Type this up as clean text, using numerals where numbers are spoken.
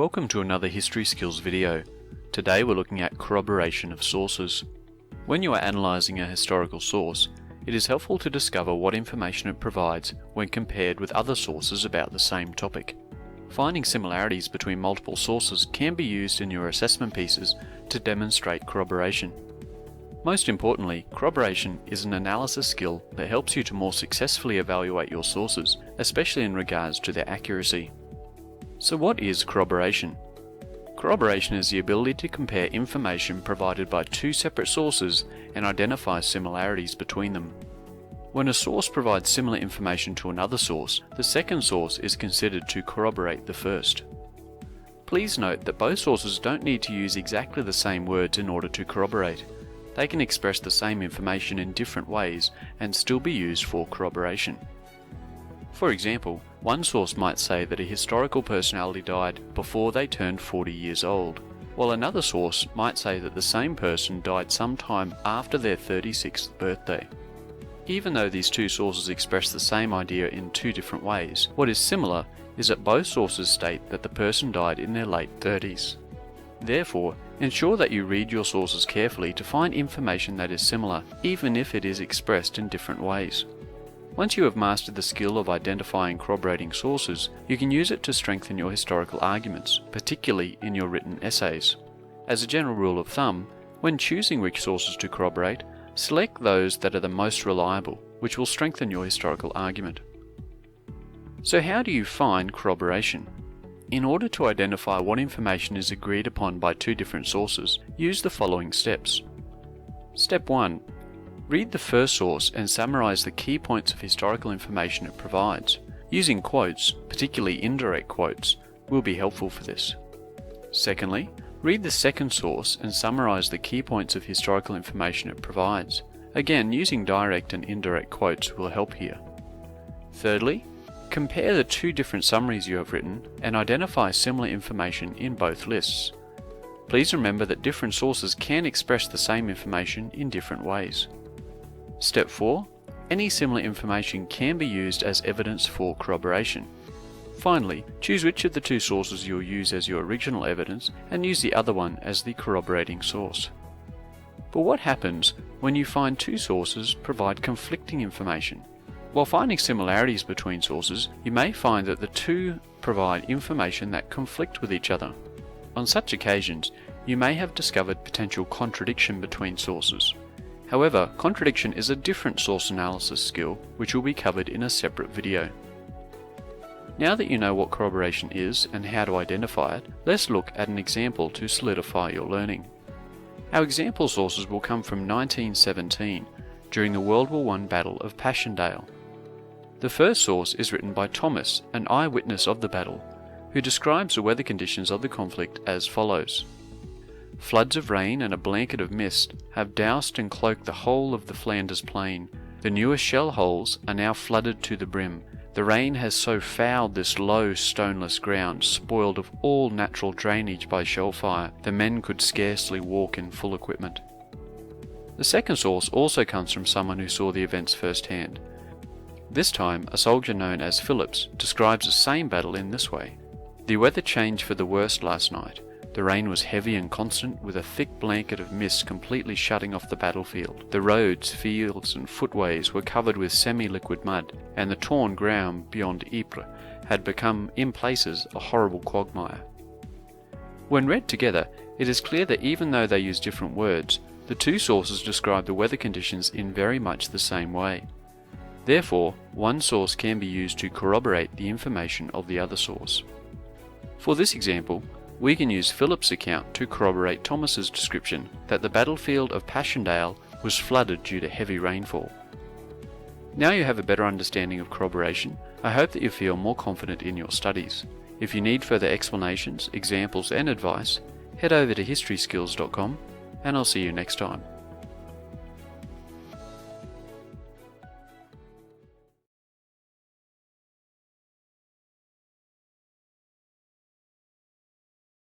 Welcome to another History Skills video. Today we're looking at corroboration of sources. When you are analysing a historical source, it is helpful to discover what information it provides when compared with other sources about the same topic. Finding similarities between multiple sources can be used in your assessment pieces to demonstrate corroboration. Most importantly, corroboration is an analysis skill that helps you to more successfully evaluate your sources, especially in regards to their accuracy. So what is corroboration? Corroboration is the ability to compare information provided by two separate sources and identify similarities between them. When a source provides similar information to another source, the second source is considered to corroborate the first. Please note that both sources don't need to use exactly the same words in order to corroborate. They can express the same information in different ways and still be used for corroboration. For example, one source might say that a historical personality died before they turned 40 years old, while another source might say that the same person died sometime after their 36th birthday. Even though these two sources express the same idea in two different ways, what is similar is that both sources state that the person died in their late 30s. Therefore, ensure that you read your sources carefully to find information that is similar, even if it is expressed in different ways. Once you have mastered the skill of identifying corroborating sources, you can use it to strengthen your historical arguments, particularly in your written essays. As a general rule of thumb, when choosing which sources to corroborate, select those that are the most reliable, which will strengthen your historical argument. So how do you find corroboration? In order to identify what information is agreed upon by two different sources, use the following steps. Step 1. Read the first source and summarize the key points of historical information it provides. Using quotes, particularly indirect quotes, will be helpful for this. Secondly, read the second source and summarize the key points of historical information it provides. Again, using direct and indirect quotes will help here. Thirdly, compare the two different summaries you have written and identify similar information in both lists. Please remember that different sources can express the same information in different ways. Step 4. Any similar information can be used as evidence for corroboration. Finally, choose which of the two sources you'll use as your original evidence and use the other one as the corroborating source. But what happens when you find two sources provide conflicting information? While finding similarities between sources, you may find that the two provide information that conflict with each other. On such occasions, you may have discovered potential contradiction between sources. However, contradiction is a different source analysis skill which will be covered in a separate video. Now that you know what corroboration is and how to identify it, let's look at an example to solidify your learning. Our example sources will come from 1917, during the World War I Battle of Passchendaele. The first source is written by Thomas, an eyewitness of the battle, who describes the weather conditions of the conflict as follows. Floods of rain and a blanket of mist have doused and cloaked the whole of the Flanders plain. The newest shell holes are now flooded to the brim. The rain has so fouled this low, stoneless ground, spoiled of all natural drainage by shell fire, the men could scarcely walk in full equipment. The second source also comes from someone who saw the events firsthand. This time, a soldier known as Phillips describes the same battle in this way. The weather changed for the worst last night. The rain was heavy and constant, with a thick blanket of mist completely shutting off the battlefield. The roads, fields and footways were covered with semi-liquid mud, and the torn ground beyond Ypres had become, in places, a horrible quagmire. When read together, it is clear that even though they use different words, the two sources describe the weather conditions in very much the same way. Therefore, one source can be used to corroborate the information of the other source. For this example, we can use Phillips' account to corroborate Thomas's description that the battlefield of Passchendaele was flooded due to heavy rainfall. Now you have a better understanding of corroboration, I hope that you feel more confident in your studies. If you need further explanations, examples and advice, head over to historyskills.com and I'll see you next time.